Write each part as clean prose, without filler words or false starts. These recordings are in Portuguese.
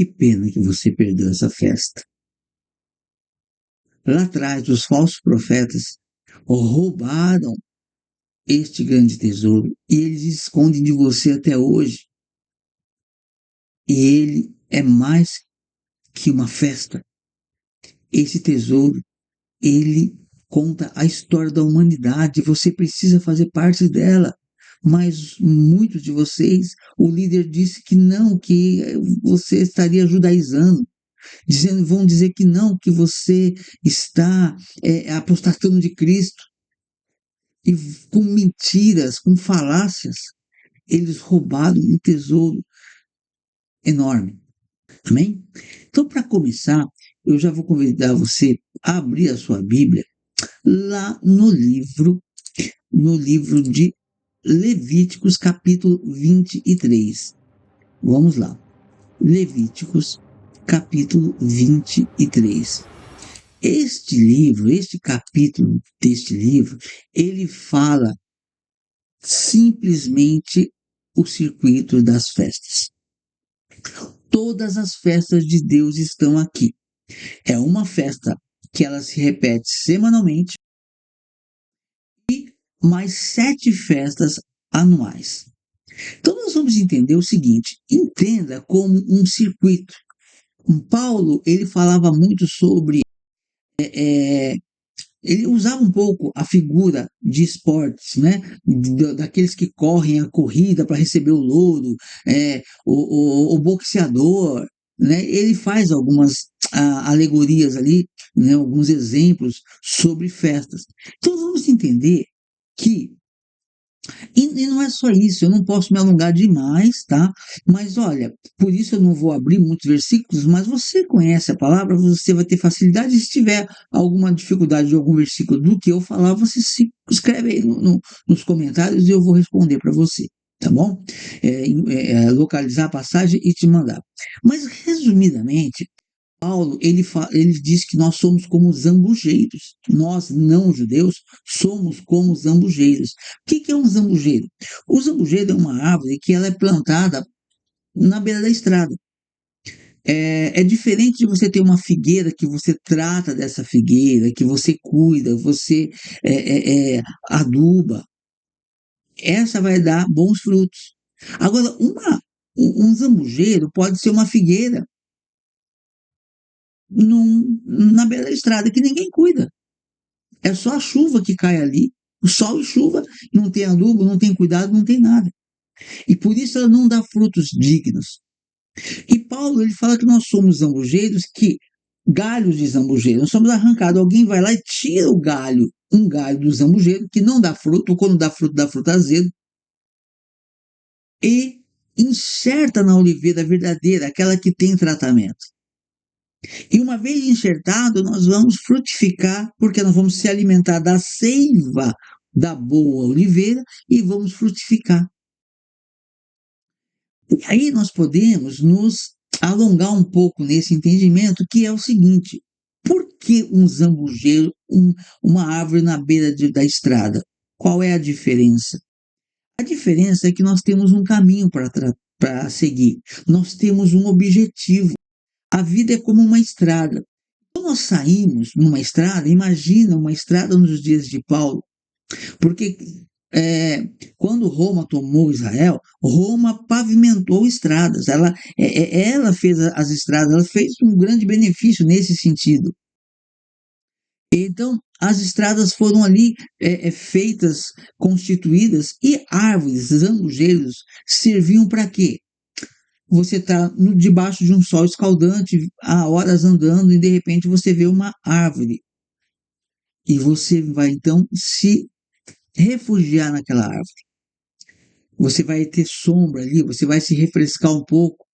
Que pena que você perdeu essa festa. Lá atrás, os falsos profetas roubaram este grande tesouro e eles escondem de você até hoje. E ele é mais que uma festa. Esse tesouro, ele conta a história da humanidade. Você precisa fazer parte dela. Mas muitos de vocês, o líder disse que não, que você estaria judaizando, vão dizer que não, que você está apostatando de Cristo. E com mentiras, com falácias, eles roubaram um tesouro enorme. Amém? Então, para começar, eu já vou convidar você a abrir a sua Bíblia lá no livro de Levíticos, capítulo 23. Vamos lá. Levíticos, capítulo 23. Este capítulo deste livro, ele fala simplesmente o circuito das festas. Todas as festas de Deus estão aqui. É uma festa que ela se repete semanalmente e mais 7 festas anuais. Então nós vamos entender o seguinte, entenda como um circuito. Paulo, ele falava muito sobre ele usava um pouco a figura de esportes, né? Daqueles que correm a corrida para receber o louro, o boxeador, né? Ele faz algumas alegorias ali, né? Alguns exemplos sobre festas. Então vamos entender que e não é só isso, eu não posso me alongar demais, tá? Mas olha, por isso eu não vou abrir muitos versículos, mas você conhece a palavra, você vai ter facilidade. Se tiver alguma dificuldade de algum versículo do que eu falar, você se escreve aí nos comentários e eu vou responder para você, tá bom? Localizar a passagem e te mandar. Mas, resumidamente, Paulo, ele diz que nós somos como zambujeiros. Nós, não judeus, somos como zambujeiros. O que é um zambujeiro? O zambujeiro é uma árvore que ela é plantada na beira da estrada. É diferente de você ter uma figueira que você trata dessa figueira, que você cuida, você aduba. Essa vai dar bons frutos. Agora, um zambujeiro pode ser uma figueira na beira da estrada, que ninguém cuida. É só a chuva que cai ali, o sol e chuva, não tem adubo, não tem cuidado, não tem nada. E por isso ela não dá frutos dignos. E Paulo, ele fala que nós somos zambujeiros, que galhos de zambujeiro, nós somos arrancados. Alguém vai lá e tira um galho do zambujeiro, que não dá fruto, ou quando dá fruto azedo, e enxerta na oliveira verdadeira, aquela que tem tratamento. E uma vez enxertado, nós vamos frutificar, porque nós vamos se alimentar da seiva da boa oliveira e vamos frutificar. E aí nós podemos nos alongar um pouco nesse entendimento, que é o seguinte: por que um zambujeiro, uma árvore na beira da estrada? Qual é a diferença? A diferença é que nós temos um caminho para seguir, nós temos um objetivo. A vida é como uma estrada. Quando nós saímos numa estrada, imagina uma estrada nos dias de Paulo, porque quando Roma tomou Israel, Roma pavimentou estradas, ela fez as estradas, ela fez um grande benefício nesse sentido. Então, as estradas foram ali feitas, constituídas, e árvores, zambujeiros, serviam para quê? Você está debaixo de um sol escaldante, há horas andando, e de repente você vê uma árvore. E você vai então se refugiar naquela árvore. Você vai ter sombra ali, você vai se refrescar um pouco,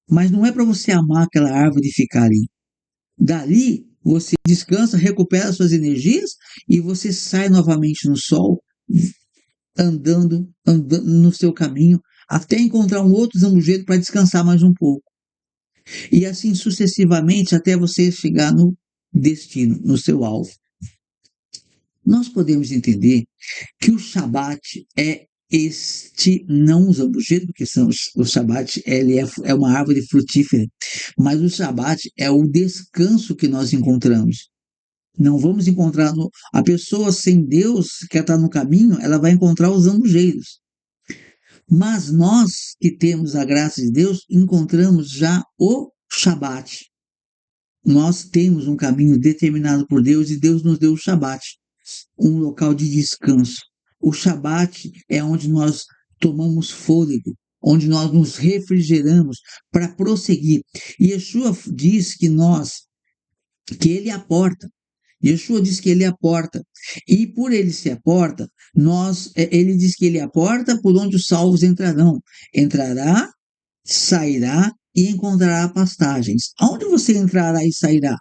mas não é para você amar aquela árvore e ficar ali. Dali, você descansa, recupera suas energias e você sai novamente no sol, andando no seu caminho, até encontrar um outro zambujeiro para descansar mais um pouco. E assim sucessivamente até você chegar no destino, no seu alvo. Nós podemos entender que o Shabat é este não o zambujeiro, porque o Shabat ele é uma árvore frutífera, mas o Shabat é o descanso que nós encontramos. Não vamos encontrar. A pessoa sem Deus, que está no caminho, ela vai encontrar os zambujeiros. Mas nós que temos a graça de Deus, encontramos já o Shabat. Nós temos um caminho determinado por Deus e Deus nos deu o Shabat, um local de descanso. O Shabat é onde nós tomamos fôlego, onde nós nos refrigeramos para prosseguir. E Yeshua diz que ele é a porta. Yeshua diz que ele é a porta. E por ele ser a porta, ele diz que ele é a porta por onde os salvos entrarão. Entrará, sairá e encontrará pastagens. Aonde você entrará e sairá?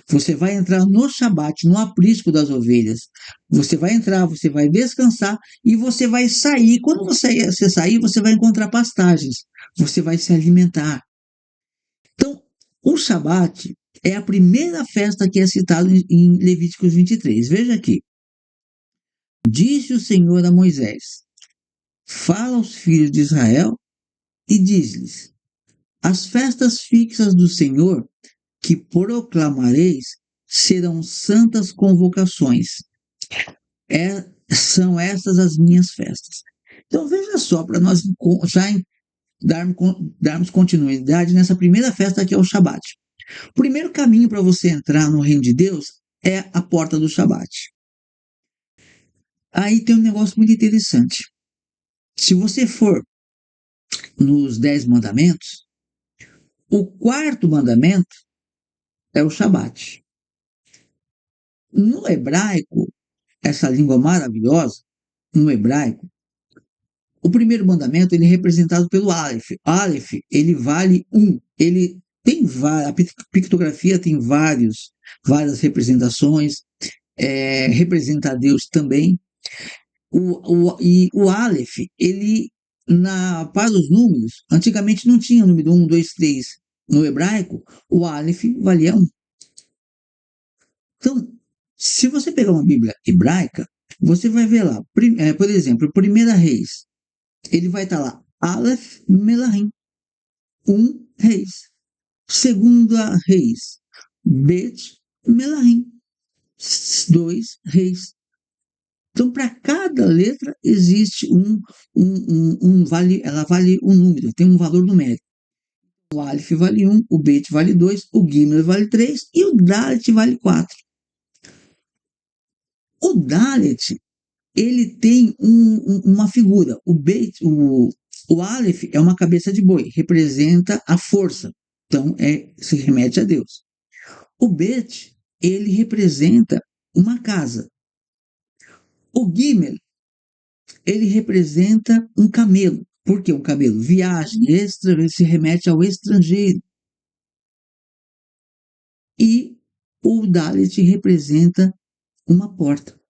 Você vai entrar no Shabat, no aprisco das ovelhas. Você vai entrar, você vai descansar e você vai sair. Quando você sair, você vai encontrar pastagens. Você vai se alimentar. Então, o Shabat é a primeira festa que é citada em Levíticos 23. Veja aqui. Disse o Senhor a Moisés: fala aos filhos de Israel e diz-lhes: as festas fixas do Senhor que proclamareis serão santas convocações. São estas as minhas festas. Então veja só, para nós já darmos continuidade nessa primeira festa que é o Shabat. O primeiro caminho para você entrar no reino de Deus é a porta do Shabat. Aí tem um negócio muito interessante. Se você for nos 10 mandamentos, o quarto mandamento é o Shabat. No hebraico, essa língua maravilhosa, no hebraico, o primeiro mandamento ele é representado pelo Aleph. Aleph, ele vale 1. Ele tem a pictografia tem várias representações, representa a Deus também. E o Aleph, ele, para os números, antigamente não tinha número 1, 2, 3. No hebraico, o Aleph valia 1. Então, se você pegar uma Bíblia hebraica, você vai ver lá, por exemplo, 1 Reis, ele vai estar lá, Aleph Melahim, 1 Reis. 2 Reis, Bet Melahim, 2 Reis. Então, para cada letra existe ela vale um número, tem um valor numérico. O Aleph vale 1, o Bet vale 2, o Gimel vale 3 e o Dalet vale 4. O Dalet, ele tem uma figura. O Aleph é uma cabeça de boi, representa a força. Então, se remete a Deus. O Bet, ele representa uma casa. O Gimel, ele representa um camelo. Por que um camelo? Viagem, ele se remete ao estrangeiro. E o Dalet representa uma porta.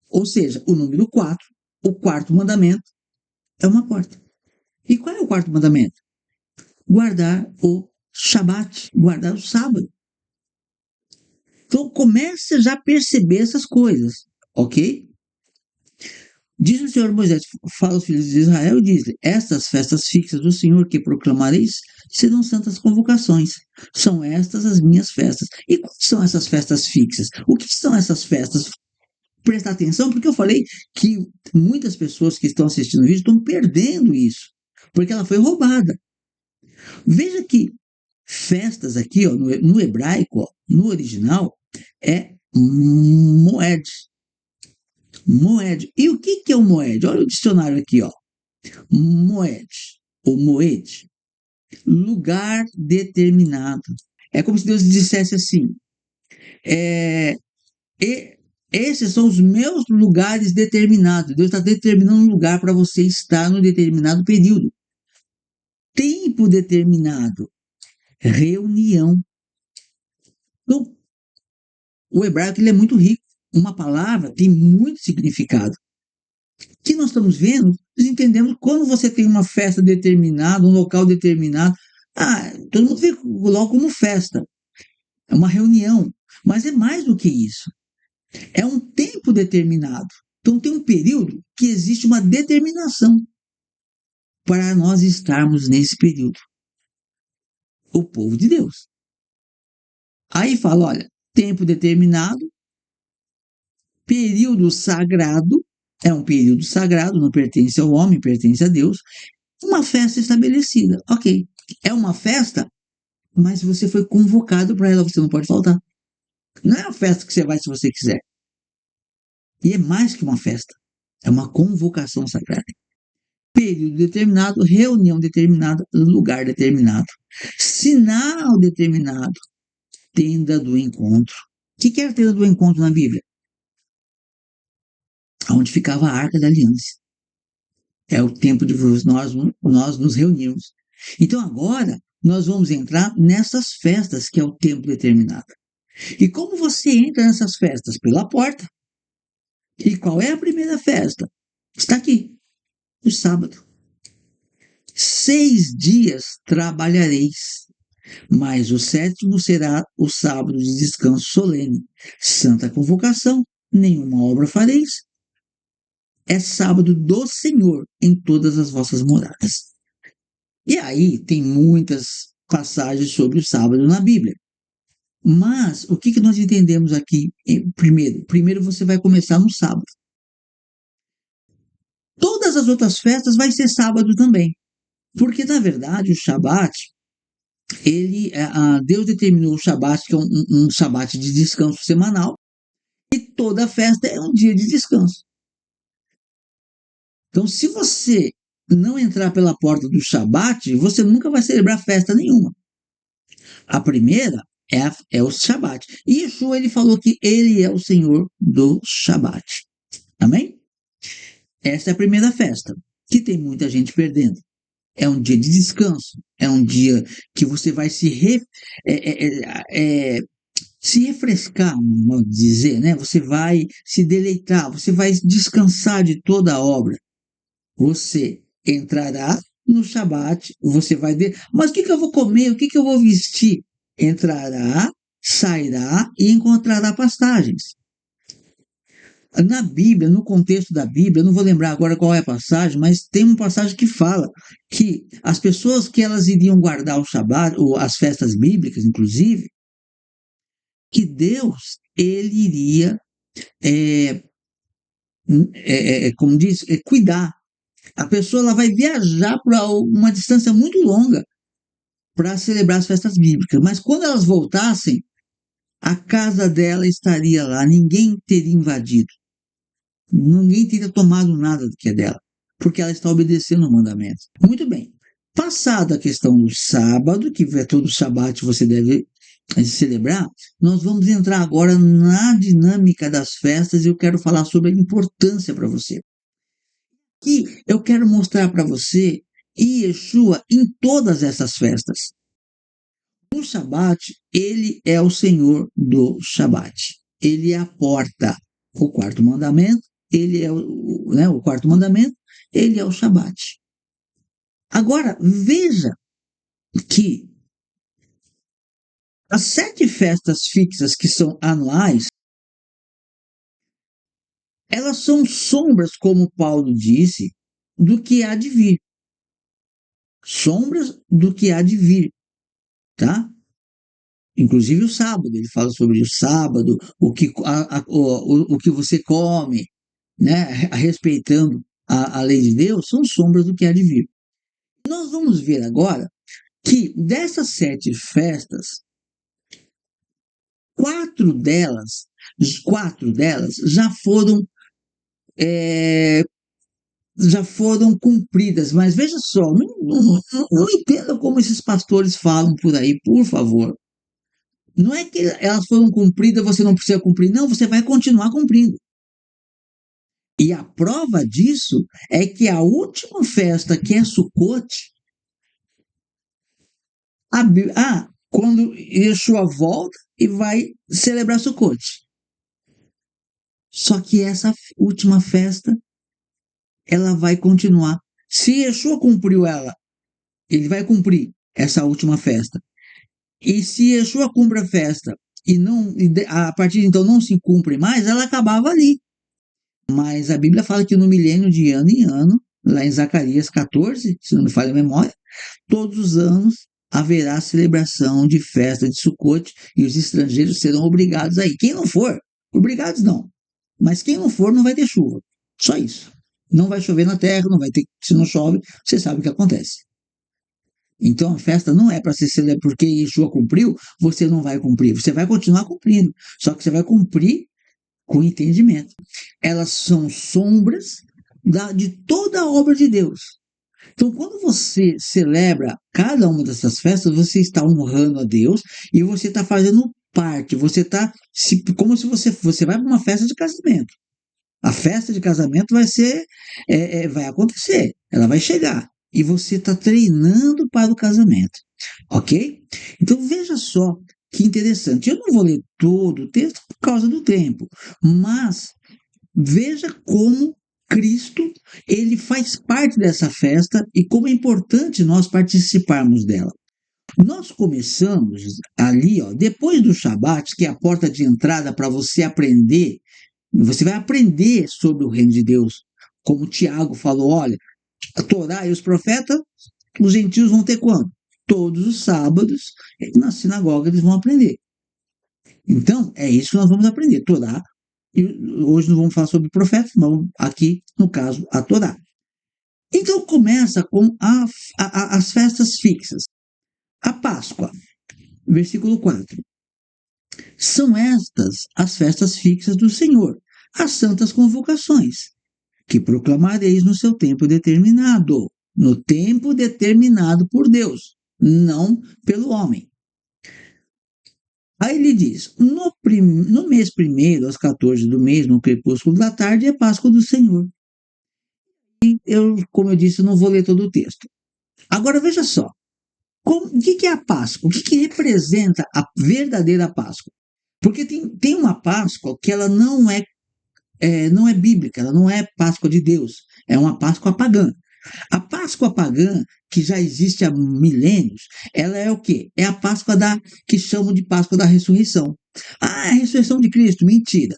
Ou seja, o número 4, o quarto mandamento, é uma porta. E qual é o quarto mandamento? Guardar o Shabat, guardar o sábado. Então comece já a perceber essas coisas, ok? Diz o Senhor Moisés, fala aos filhos de Israel e diz-lhe: estas festas fixas do Senhor que proclamareis serão santas convocações. São estas as minhas festas. E quais são essas festas fixas? O que são essas festas? Prestar atenção, porque eu falei que muitas pessoas que estão assistindo o vídeo estão perdendo isso, porque ela foi roubada. Veja que festas aqui, ó, no hebraico, ó, no original, é Moed. Moed. E o que é o Moed? Olha o dicionário aqui, ó. Moed, ou Moed, lugar determinado. É como se Deus dissesse assim, esses são os meus lugares determinados. Deus está determinando um lugar para você estar no determinado período. Tempo determinado. Reunião. Então, o hebraico ele é muito rico. Uma palavra tem muito significado. O que nós estamos vendo, nós entendemos quando você tem uma festa determinada, um local determinado. Todo mundo vê logo como festa. É uma reunião. Mas é mais do que isso. É um tempo determinado. Então tem um período que existe uma determinação para nós estarmos nesse período. O povo de Deus. Aí fala, olha, tempo determinado, período sagrado, é um período sagrado, não pertence ao homem, pertence a Deus, uma festa estabelecida. Ok, é uma festa, mas você foi convocado para ela, você não pode faltar. Não é uma festa que você vai se você quiser. E é mais que uma festa, é uma convocação sagrada. Período determinado, reunião determinada, lugar determinado, sinal determinado, tenda do encontro. O que é a tenda do encontro na Bíblia? Onde ficava a Arca da Aliança. É o tempo de nós nos reunirmos. Então agora nós vamos entrar nessas festas que é o tempo determinado. E como você entra nessas festas? Pela porta. E qual é a primeira festa? Está aqui, o sábado. 6 dias trabalhareis, mas o sétimo será o sábado de descanso solene. Santa convocação, nenhuma obra fareis. É sábado do Senhor em todas as vossas moradas. E aí tem muitas passagens sobre o sábado na Bíblia. Mas o que nós entendemos aqui primeiro? Primeiro você vai começar no sábado. Todas as outras festas vai ser sábado também. Porque, na verdade, o Shabat, Deus determinou o Shabat, que é um Shabat de descanso semanal, e toda festa é um dia de descanso. Então, se você não entrar pela porta do Shabat, você nunca vai celebrar festa nenhuma. A primeira é o Shabat. E Yeshua, ele falou que ele é o Senhor do Shabat. Amém? Essa é a primeira festa, que tem muita gente perdendo. É um dia de descanso, é um dia que você vai se refrescar, vamos dizer, né? Você vai se deleitar, você vai descansar de toda a obra. Você entrará no Shabat, você vai ver, mas o que eu vou comer, o que eu vou vestir? Entrará, sairá e encontrará pastagens. Na Bíblia, no contexto da Bíblia, eu não vou lembrar agora qual é a passagem, mas tem uma passagem que fala que as pessoas que elas iriam guardar o Shabat, ou as festas bíblicas, inclusive, que Deus, ele iria, como diz, cuidar. A pessoa ela vai viajar para uma distância muito longa para celebrar as festas bíblicas, mas quando elas voltassem, a casa dela estaria lá, ninguém teria invadido. Ninguém teria tomado nada do que é dela, porque ela está obedecendo o mandamento. Muito bem. Passada a questão do sábado, que é todo sábado você deve celebrar, nós vamos entrar agora na dinâmica das festas e eu quero falar sobre a importância para você. Que eu quero mostrar para você Yeshua em todas essas festas. O Shabat, ele é o Senhor do Shabat. Ele é a porta. O quarto mandamento, ele é o quarto mandamento, ele é o Shabat. Agora, veja que as 7 festas fixas que são anuais, elas são sombras, como Paulo disse, do que há de vir. Sombras do que há de vir, tá? Inclusive o sábado, ele fala sobre o sábado, o que você come, né? Respeitando a lei de Deus, são sombras do que há de vir. Nós vamos ver agora que dessas 7 festas, quatro delas já foram cumpridas. Mas veja só, não entenda como esses pastores falam por aí, por favor. Não é que elas foram cumpridas, você não precisa cumprir. Não, você vai continuar cumprindo. E a prova disso é que a última festa, que é Sukkot, quando Yeshua volta e vai celebrar Sukkot. Só que essa última festa, ela vai continuar. Se Yeshua cumpriu ela, ele vai cumprir essa última festa. E se Yeshua cumpre a festa e a partir de então não se cumpre mais, ela acabava ali. Mas a Bíblia fala que no milênio de ano em ano, lá em Zacarias 14, se não me falha a memória, todos os anos haverá celebração de festa de Sucote e os estrangeiros serão obrigados a ir. Quem não for, obrigados não, mas quem não for não vai ter chuva. Só isso. Não vai chover na terra, não vai ter, se não chove, você sabe o que acontece. Então a festa não é para ser celebrada porque Yeshua cumpriu, você não vai cumprir. Você vai continuar cumprindo, só que você vai cumprir com entendimento. Elas são sombras de toda a obra de Deus. Então, quando você celebra cada uma dessas festas, você está honrando a Deus e você está fazendo parte. Você está como se você vai para uma festa de casamento. A festa de casamento vai acontecer, ela vai chegar e você está treinando para o casamento, ok? Então veja só que interessante. Eu não vou ler todo o texto por causa do tempo, mas veja como Cristo ele faz parte dessa festa e como é importante nós participarmos dela. Nós começamos ali, ó, depois do Shabat, que é a porta de entrada para você aprender. Você vai aprender sobre o reino de Deus. Como Tiago falou, olha, a Torá e os profetas, os gentios vão ter quando? Todos os sábados, na sinagoga eles vão aprender. Então, é isso que nós vamos aprender, Torá. E hoje não vamos falar sobre profetas, mas aqui, no caso, a Torá. Então, começa com as festas fixas. A Páscoa, versículo 4. São estas as festas fixas do Senhor, as santas convocações, que proclamareis no seu tempo determinado, no tempo determinado por Deus, não pelo homem. Aí ele diz, no mês primeiro, aos 14 do mês, no crepúsculo da tarde, é Páscoa do Senhor. E como eu disse, não vou ler todo o texto. Agora veja só, o que é a Páscoa? O que representa a verdadeira Páscoa? Porque tem uma Páscoa que ela não é bíblica, ela não é Páscoa de Deus, é uma Páscoa pagã. A Páscoa pagã, que já existe há milênios, ela é o quê? É a Páscoa que chamam de Páscoa da ressurreição. Ah, é a ressurreição de Cristo, mentira.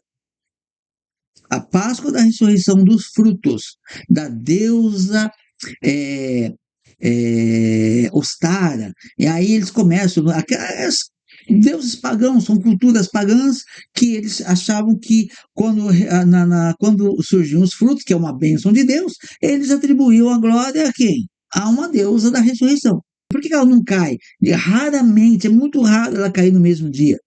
A Páscoa da ressurreição dos frutos, da deusa Ostara. E aí eles começam, deuses pagãos, são culturas pagãs que eles achavam que quando surgiam os frutos, que é uma bênção de Deus, eles atribuíam a glória a quem? A uma deusa da ressurreição. Por que ela não cai? Raramente, é muito raro ela cair no mesmo dia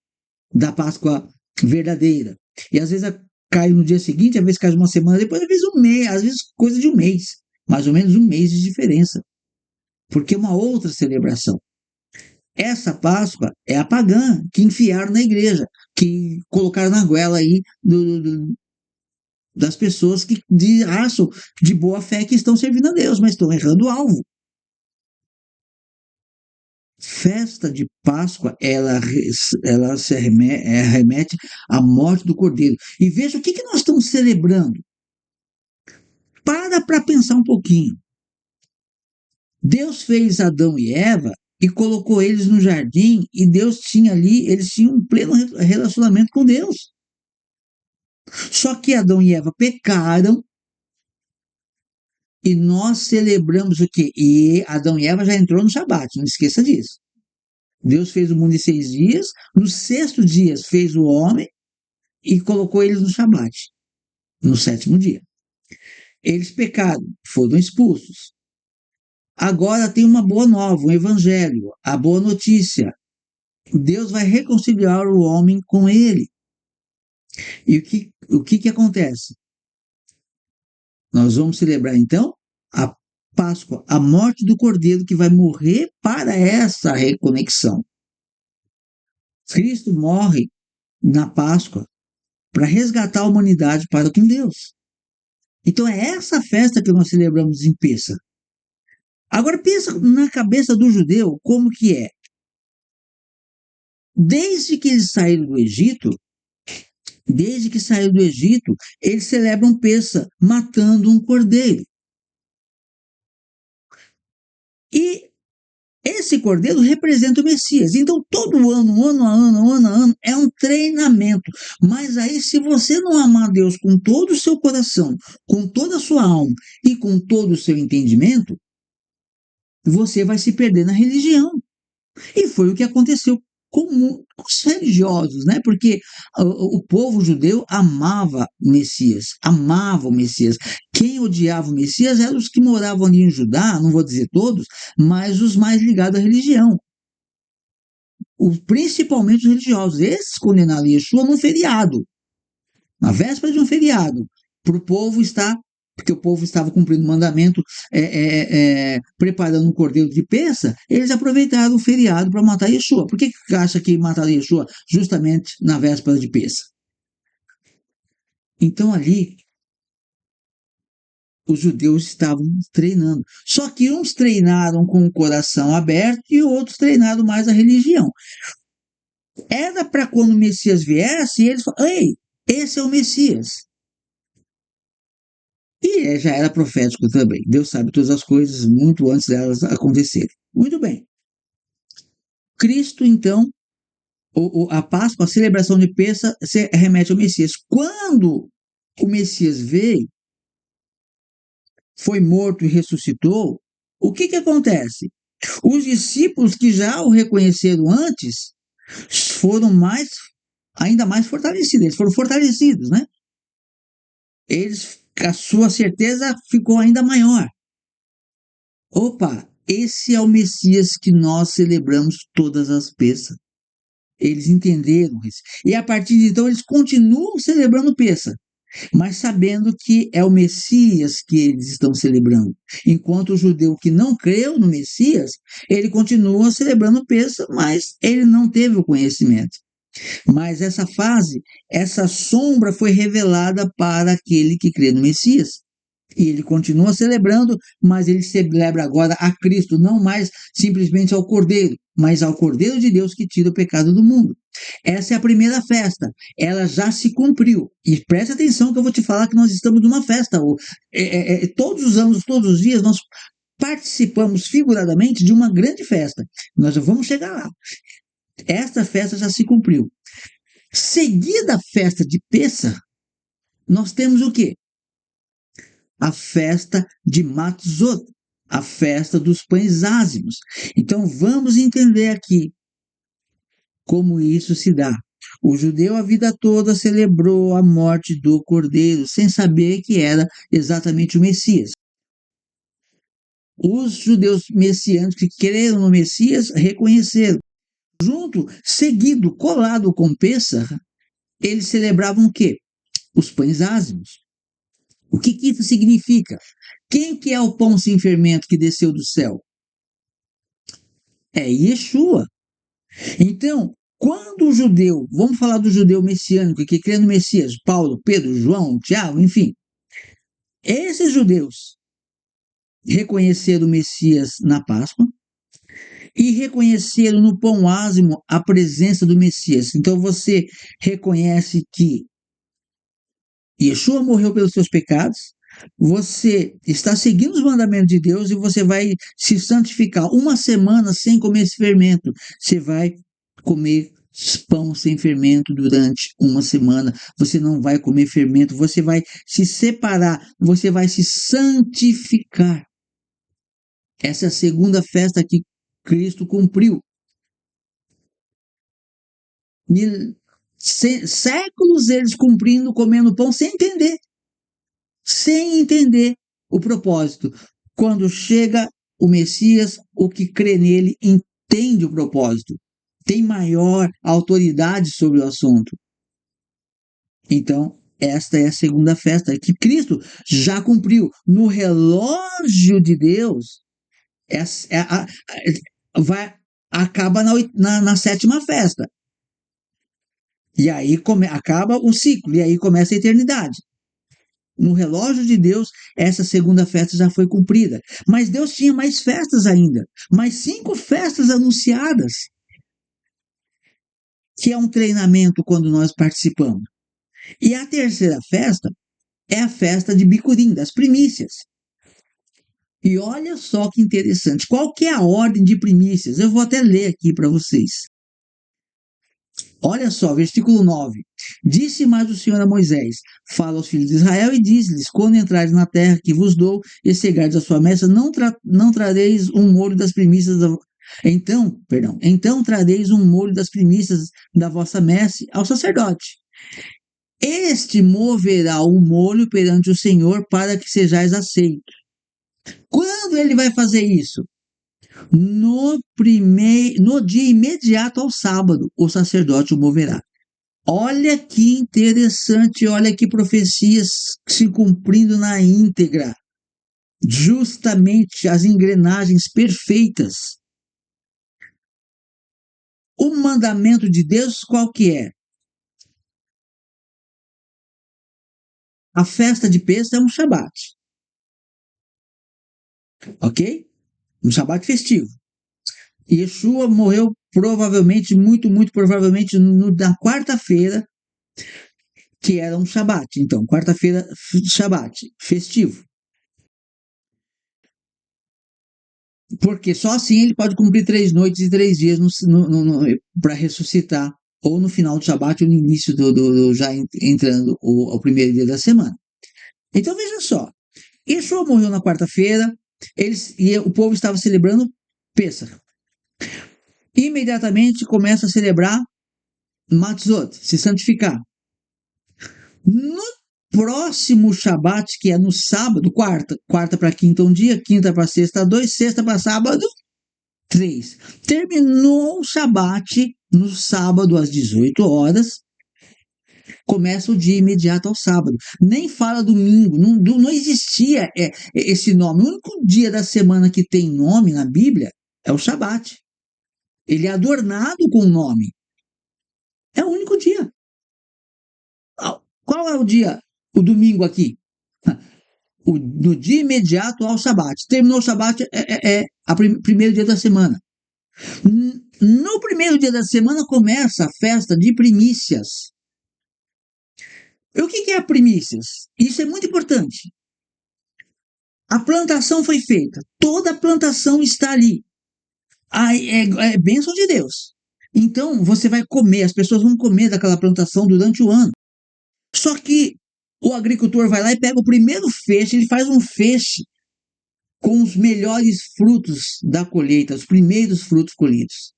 da Páscoa verdadeira. E às vezes ela cai no dia seguinte, às vezes cai uma semana depois, às vezes um mês, às vezes coisa de um mês. Mais ou menos um mês de diferença. Porque é uma outra celebração. Essa Páscoa é a pagã que enfiaram na igreja, que colocaram na goela aí das pessoas que acham de boa fé que estão servindo a Deus, mas estão errando o alvo. Festa de Páscoa, ela se remete à morte do Cordeiro. E veja o que nós estamos celebrando. Para pensar um pouquinho. Deus fez Adão e Eva e colocou eles no jardim e Deus tinha ali, eles tinham um pleno relacionamento com Deus. Só que Adão e Eva pecaram e nós celebramos o quê? E Adão e Eva já entrou no Shabat, não esqueça disso. Deus fez o mundo em 6 dias, no sexto dia fez o homem e colocou eles no Shabat, no sétimo dia. Eles pecaram, foram expulsos. Agora tem uma boa nova, um evangelho, a boa notícia. Deus vai reconciliar o homem com ele. E o que acontece? Nós vamos celebrar então a Páscoa, a morte do Cordeiro que vai morrer para essa reconexão. Cristo morre na Páscoa para resgatar a humanidade para com Deus. Então é essa festa que nós celebramos em Pêssar. Agora pensa na cabeça do judeu como que é. Desde que eles saíram do Egito, eles celebram Pêssar matando um cordeiro. E esse cordeiro representa o Messias. Então, todo ano, é um treinamento. Mas aí, se você não amar Deus com todo o seu coração, com toda a sua alma e com todo o seu entendimento, você vai se perder na religião. E foi o que aconteceu com os religiosos, né? Porque o povo judeu amava o Messias. Quem odiava o Messias eram os que moravam ali em Judá, não vou dizer todos, mas os mais ligados à religião. Principalmente os religiosos. Esses condenaram Yeshua num feriado, na véspera de um feriado, para o povo estar, porque o povo estava cumprindo o mandamento, preparando um cordeiro de peça, eles aproveitaram o feriado para matar Yeshua. Por que acha que mataram Yeshua justamente na véspera de peça? Então ali os judeus estavam treinando. Só que uns treinaram com o coração aberto e outros treinaram mais a religião. Era para quando o Messias viesse, eles falaram, ei, esse é o Messias. E já era profético também. Deus sabe todas as coisas muito antes delas acontecerem. Muito bem. Cristo, então, a Páscoa, a celebração de Pêssar, se remete ao Messias. Quando o Messias veio, foi morto e ressuscitou, o que acontece? Os discípulos que já o reconheceram antes foram ainda mais fortalecidos. Eles foram fortalecidos, né? A sua certeza ficou ainda maior. Opa, esse é o Messias que nós celebramos todas as Pêssar. Eles entenderam isso. E a partir de então eles continuam celebrando Pêssar, mas sabendo que é o Messias que eles estão celebrando. Enquanto o judeu que não creu no Messias, ele continua celebrando Pêssar, mas ele não teve o conhecimento. Mas essa fase, essa sombra foi revelada para aquele que crê no Messias. E ele continua celebrando, mas ele celebra agora a Cristo, não mais simplesmente ao Cordeiro, mas ao Cordeiro de Deus que tira o pecado do mundo. Essa é a primeira festa, ela já se cumpriu. E preste atenção que eu vou te falar que nós estamos numa festa. Todos os anos, todos os dias, nós participamos figuradamente de uma grande festa. Nós já vamos chegar lá. Esta festa já se cumpriu. Seguida a festa de Pêssar, nós temos o quê? A festa de Matzot, a festa dos pães ázimos. Então vamos entender aqui como isso se dá. O judeu a vida toda celebrou a morte do cordeiro, sem saber que era exatamente o Messias. Os judeus messiânicos que creram no Messias reconheceram. Junto, seguido, colado com Pêssar, eles celebravam o quê? Os pães ázimos. O que isso significa? Quem que é o pão sem fermento que desceu do céu? É Yeshua. Então, quando o judeu, vamos falar do judeu messiânico que crê no Messias, Paulo, Pedro, João, Tiago, enfim, esses judeus reconheceram o Messias na Páscoa e reconheceram no pão ázimo a presença do Messias. Então você reconhece que Yeshua morreu pelos seus pecados, você está seguindo os mandamentos de Deus e você vai se santificar uma semana sem comer esse fermento. Você vai comer pão sem fermento durante uma semana. Você não vai comer fermento, você vai se separar, você vai se santificar. Essa é a segunda festa que Cristo cumpriu. Séculos eles cumprindo, comendo pão sem entender o propósito. Quando chega o Messias, o que crê nele entende o propósito, tem maior autoridade sobre o assunto. Então, esta é a segunda festa que Cristo já cumpriu. No relógio de Deus, acaba na sétima festa. E aí acaba o ciclo, e aí começa a eternidade. No relógio de Deus, essa segunda festa já foi cumprida. Mas Deus tinha mais festas ainda. Mais 5 festas anunciadas. Que é um treinamento quando nós participamos. E a terceira festa é a festa de Bicurim, das primícias. E olha só que interessante. Qual que é a ordem de primícias? Eu vou até ler aqui para vocês. Olha só, versículo 9. Disse mais o Senhor a Moisés: Fala aos filhos de Israel e diz-lhes: Quando entrares na terra que vos dou e cegardes a sua messa, não trareis um molho das primícias da... Então trareis um molho das primícias da vossa messe ao sacerdote. Este moverá o molho perante o Senhor para que sejais aceitos. Quando ele vai fazer isso? No dia imediato ao sábado, o sacerdote o moverá. Olha que interessante, olha que profecias se cumprindo na íntegra. Justamente as engrenagens perfeitas. O mandamento de Deus qual que é? A festa de Pêssego é um Shabat. Ok? Um Shabat festivo. Yeshua morreu provavelmente, muito provavelmente, na quarta-feira, que era um Shabat. Então, quarta-feira, Shabat, festivo. Porque só assim ele pode cumprir 3 noites e 3 dias para ressuscitar, ou no final do Shabat, ou no início já entrando o primeiro dia da semana. Então veja só, Yeshua morreu na quarta-feira, e o povo estava celebrando Pêssego. Imediatamente começa a celebrar Matzot, se santificar. No próximo Shabat, que é no sábado, quarta para quinta um dia, quinta para sexta 2, sexta para sábado 3. Terminou o Shabat no sábado às 18 horas, começa o dia imediato ao sábado. Nem fala domingo, não existia esse nome. O único dia da semana que tem nome na Bíblia é o Shabat. Ele é adornado com o nome. É o único dia. Qual é o dia? O domingo aqui. No dia imediato ao Shabat. Terminou o Shabat, o primeiro dia da semana. No primeiro dia da semana começa a festa de primícias. E o que é primícias? Isso é muito importante. A plantação foi feita, toda a plantação está ali. É bênção de Deus. Então você vai comer, as pessoas vão comer daquela plantação durante o ano. Só que o agricultor vai lá e pega o primeiro feixe, ele faz um feixe com os melhores frutos da colheita, os primeiros frutos colhidos.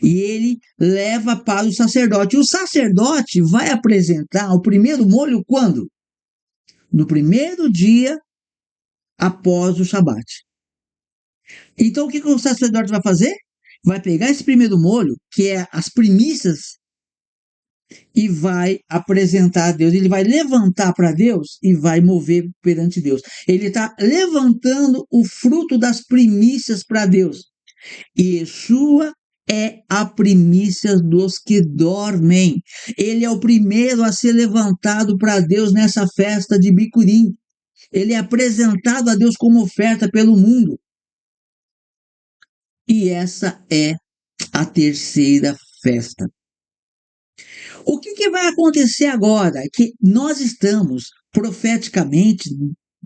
E ele leva para o sacerdote. E o sacerdote vai apresentar o primeiro molho quando? No primeiro dia após o Shabat. Então o que o sacerdote vai fazer? Vai pegar esse primeiro molho, que é as primícias, e vai apresentar a Deus. Ele vai levantar para Deus e vai mover perante Deus. Ele está levantando o fruto das primícias para Deus. E Yeshua é a primícia dos que dormem. Ele é o primeiro a ser levantado para Deus nessa festa de Bicurim. Ele é apresentado a Deus como oferta pelo mundo. E essa é a terceira festa. O que vai acontecer agora? Que nós estamos profeticamente,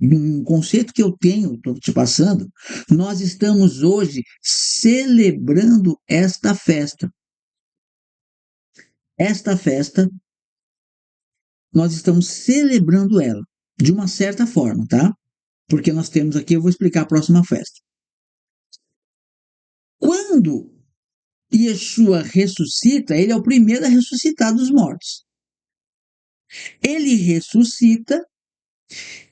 num conceito que eu tenho, estou te passando, nós estamos hoje celebrando esta festa. Esta festa, nós estamos celebrando ela, de uma certa forma, tá? Porque nós temos aqui, eu vou explicar a próxima festa. Quando Yeshua ressuscita, ele é o primeiro a ressuscitar dos mortos. Ele ressuscita,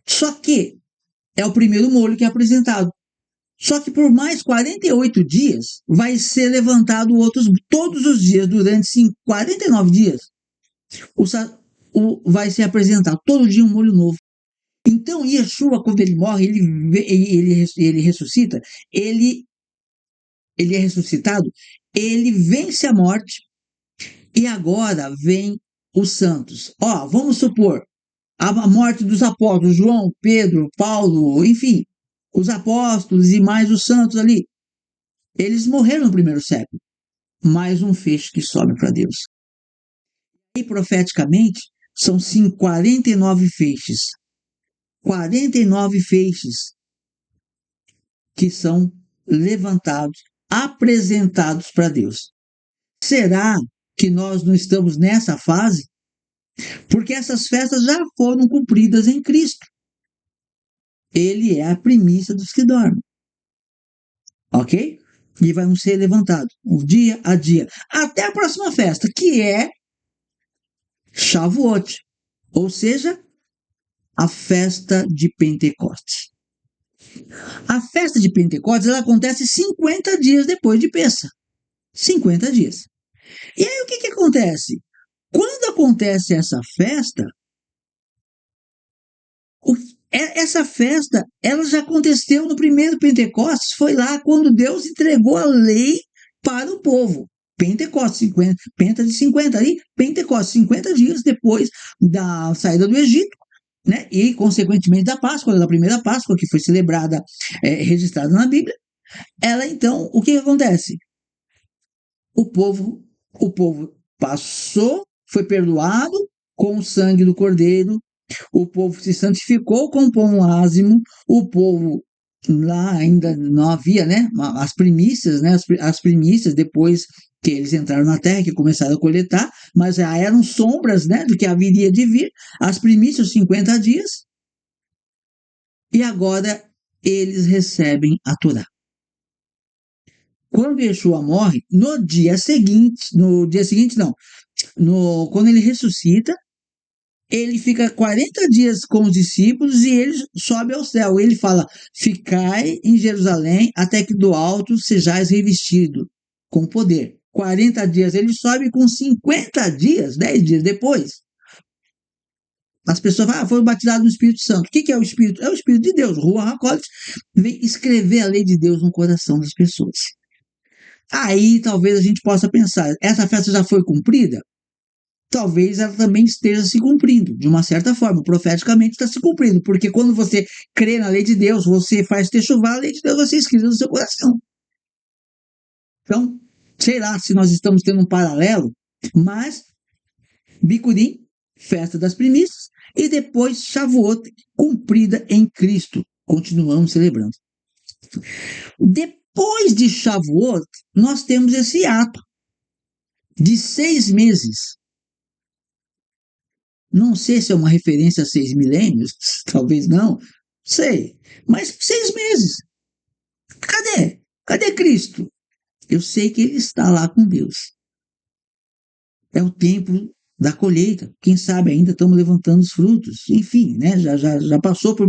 só que é o primeiro molho que é apresentado. Só que por mais 48 dias, vai ser levantado todos os dias, durante 49 dias, vai ser apresentado todo dia um molho novo. Então, Yeshua, quando ele morre, ele ressuscita, ele é ressuscitado, ele vence a morte, e agora vem os santos. Vamos supor, a morte dos apóstolos, João, Pedro, Paulo, enfim, os apóstolos e mais os santos ali. Eles morreram no primeiro século. Mais um feixe que sobe para Deus. E profeticamente, são 49 feixes. 49 feixes que são levantados, apresentados para Deus. Será que nós não estamos nessa fase? Porque essas festas já foram cumpridas em Cristo. Ele é a primícia dos que dormem. Ok? E vão ser levantados, dia a dia, até a próxima festa, que é Shavuot, ou seja, a festa de Pentecostes. A festa de Pentecostes ela acontece 50 dias depois de Pêssah. 50 dias. E aí o que acontece? Quando acontece essa festa, essa festa ela já aconteceu no primeiro Pentecostes, foi lá quando Deus entregou a lei para o povo. Pentecostes, 50, Penta de 50 ali, Pentecostes, 50 dias depois da saída do Egito, né? E, consequentemente, da Páscoa, da primeira Páscoa, que foi celebrada, registrada na Bíblia. Ela, então, o que acontece? O povo passou, foi perdoado com o sangue do Cordeiro, o povo se santificou com pão ázimo, o povo lá ainda não havia, né, as primícias, né, as primícias depois que eles entraram na terra, que começaram a coletar, mas já eram sombras, né, do que haveria de vir, as primícias 50 dias, e agora eles recebem a Torá. Quando Yeshua morre, no dia seguinte não, quando ele ressuscita, ele fica 40 dias com os discípulos e ele sobe ao céu. Ele fala: ficai em Jerusalém até que do alto sejais revestido com poder. 40 dias, ele sobe com 50 dias, 10 dias depois. As pessoas falam: foram batizados no Espírito Santo. O que é o Espírito? É o Espírito de Deus. Ruach HaKodesh vem escrever a lei de Deus no coração das pessoas. Aí talvez a gente possa pensar: essa festa já foi cumprida? Talvez ela também esteja se cumprindo, de uma certa forma, profeticamente está se cumprindo, porque quando você crê na lei de Deus, você faz techuvá, a lei de Deus vai ser escrita no seu coração. Então, sei lá se nós estamos tendo um paralelo, mas Bicurim, festa das primícias, e depois Shavuot, cumprida em Cristo. Continuamos celebrando. Depois de Shavuot, nós temos esse ato de 6 meses. Não sei se é uma referência a 6 milênios, talvez não, sei, mas 6 meses. Cadê? Cadê Cristo? Eu sei que ele está lá com Deus. É o tempo da colheita. Quem sabe ainda estamos levantando os frutos. Enfim, né? Já passou por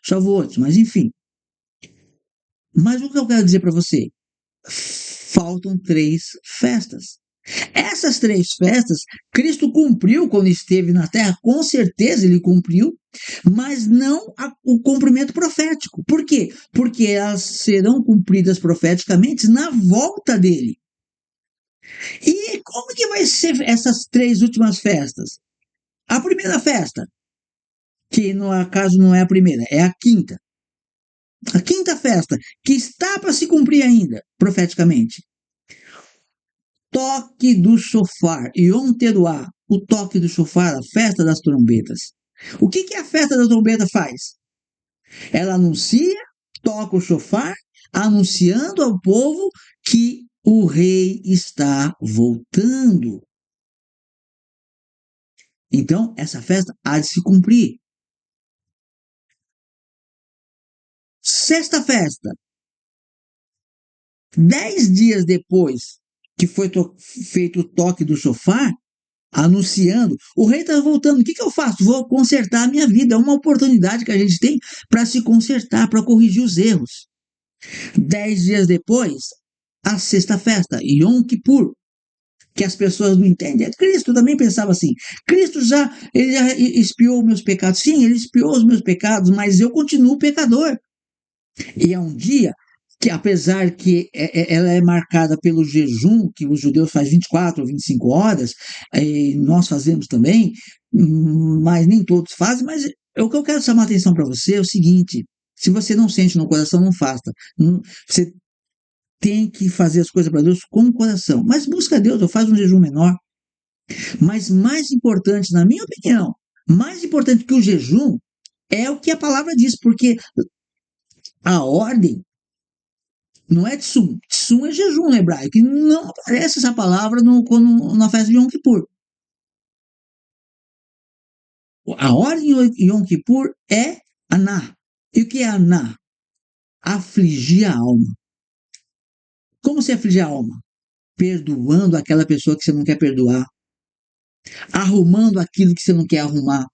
Shavuot, mas enfim. Mas o que eu quero dizer para você? Faltam 3 festas. Essas 3 festas, Cristo cumpriu quando esteve na terra, com certeza ele cumpriu, mas não o cumprimento profético. Por quê? Porque elas serão cumpridas profeticamente na volta dele. E como que vai ser essas 3 últimas festas? A primeira festa, que no acaso não é a primeira, é a quinta. A quinta festa, que está para se cumprir ainda, profeticamente. Toque do chofar, Yom Teruah, o toque do chofar, a festa das trombetas. O que a festa da trombeta faz? Ela anuncia, toca o chofar, anunciando ao povo que o rei está voltando. Então, essa festa há de se cumprir. Sexta festa, 10 dias depois que foi feito o toque do chofar, anunciando, o rei está voltando, o que eu faço? Vou consertar a minha vida, é uma oportunidade que a gente tem para se consertar, para corrigir os erros. 10 dias depois, a sexta festa, Yom Kippur, que as pessoas não entendem. Cristo também pensava assim, Cristo ele já expiou meus pecados, sim, ele expiou os meus pecados, mas eu continuo pecador. E é um dia que, apesar que ela é marcada pelo jejum, que os judeus fazem 24 ou 25 horas, nós fazemos também, mas nem todos fazem, mas o que eu quero chamar a atenção para você é o seguinte: se você não sente no coração, não faça. Você tem que fazer as coisas para Deus com o coração, mas busca Deus, ou faz um jejum menor. Mas mais importante, na minha opinião, mais importante que o jejum é o que a palavra diz, porque a ordem Não é tsum. Tsum é jejum no hebraico. E não aparece essa palavra na festa de Yom Kippur. A ordem de Yom Kippur é aná. E o que é aná? Afligir a alma. Como se afligir a alma? Perdoando aquela pessoa que você não quer perdoar. Arrumando aquilo que você não quer arrumar.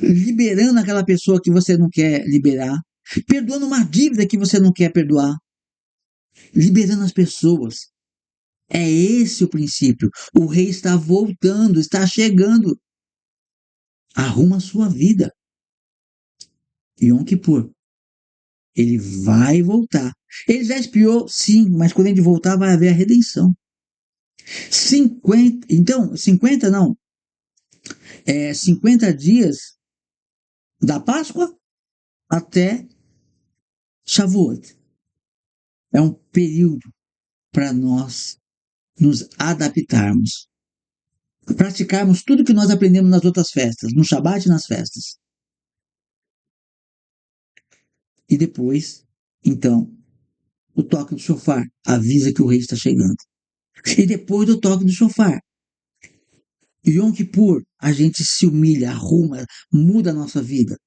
Liberando aquela pessoa que você não quer liberar. Perdoando uma dívida que você não quer perdoar. Liberando as pessoas. É esse o princípio. O rei está voltando, está chegando. Arruma a sua vida. Yom Kippur. Ele vai voltar. Ele já expiou, sim, mas quando ele voltar vai haver a redenção. 50 não. 50 dias da Páscoa até Shavuot. É um período para nós nos adaptarmos. Praticarmos tudo que nós aprendemos nas outras festas, no Shabat e nas festas. E depois, então, o toque do shofar avisa que o rei está chegando. E depois do toque do shofar, Yom Kippur, a gente se humilha, arruma, muda a nossa vida.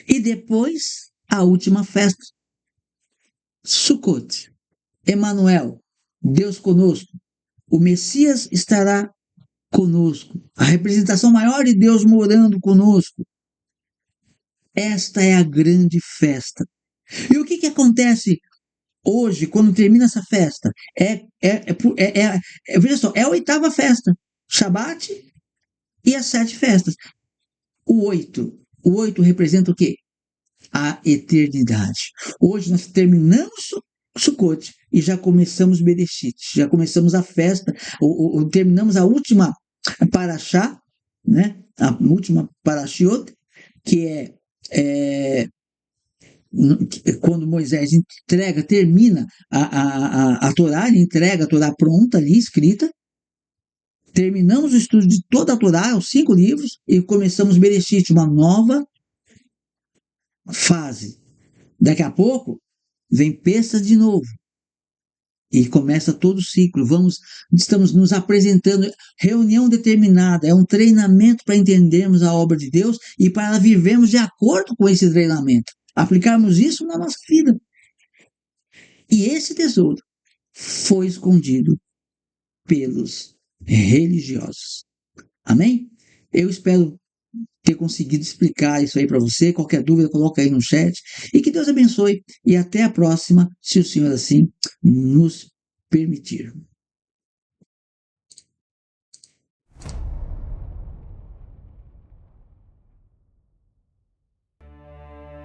E depois, a última festa, Sukkot, Emanuel, Deus conosco. O Messias estará conosco. A representação maior de Deus morando conosco. Esta é a grande festa. E o que acontece hoje, quando termina essa festa? Veja só, é a 8ª festa. Shabat e as 7 festas. O 8 representa o quê? A eternidade. Hoje nós terminamos Sukkot e já começamos Bereshit, já começamos a festa, terminamos a última Parashá, né? A última Parashiot, que é quando Moisés termina a Torá, ele entrega a Torá pronta ali, escrita. Terminamos o estudo de toda a Torá, os 5 livros, e começamos Bereshit, uma nova fase. Daqui a pouco vem Pêssah de novo. E começa todo o ciclo. Estamos nos apresentando, reunião determinada, é um treinamento para entendermos a obra de Deus e para vivermos de acordo com esse treinamento. Aplicarmos isso na nossa vida. E esse tesouro foi escondido pelos religiosos. Amém? Eu espero ter conseguido explicar isso aí para você. Qualquer dúvida, coloca aí no chat. E que Deus abençoe. E até a próxima, se o Senhor assim nos permitir.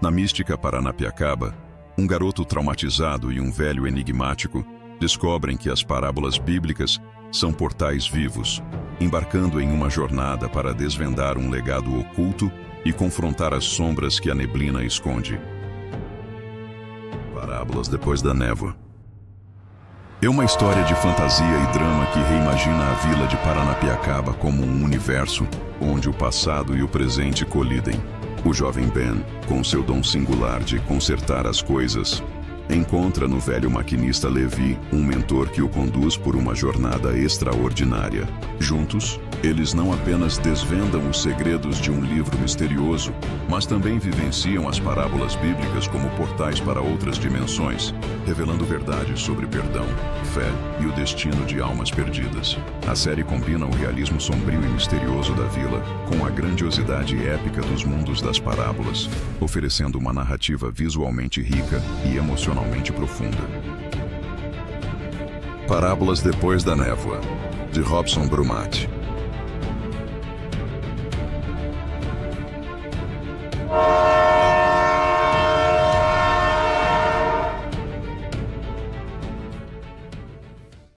Na mística Paranapiacaba, um garoto traumatizado e um velho enigmático descobrem que as parábolas bíblicas são portais vivos, embarcando em uma jornada para desvendar um legado oculto e confrontar as sombras que a neblina esconde. Parábolas depois da névoa. É uma história de fantasia e drama que reimagina a vila de Paranapiacaba como um universo onde o passado e o presente colidem. O jovem Ben, com seu dom singular de consertar as coisas, encontra no velho maquinista Levi um mentor que o conduz por uma jornada extraordinária. Juntos, eles não apenas desvendam os segredos de um livro misterioso, mas também vivenciam as parábolas bíblicas como portais para outras dimensões, revelando verdades sobre perdão, fé e o destino de almas perdidas. A série combina o realismo sombrio e misterioso da vila com a grandiosidade épica dos mundos das parábolas, oferecendo uma narrativa visualmente rica e emocionalmente profunda. Parábolas depois da névoa, de Robson Brumat.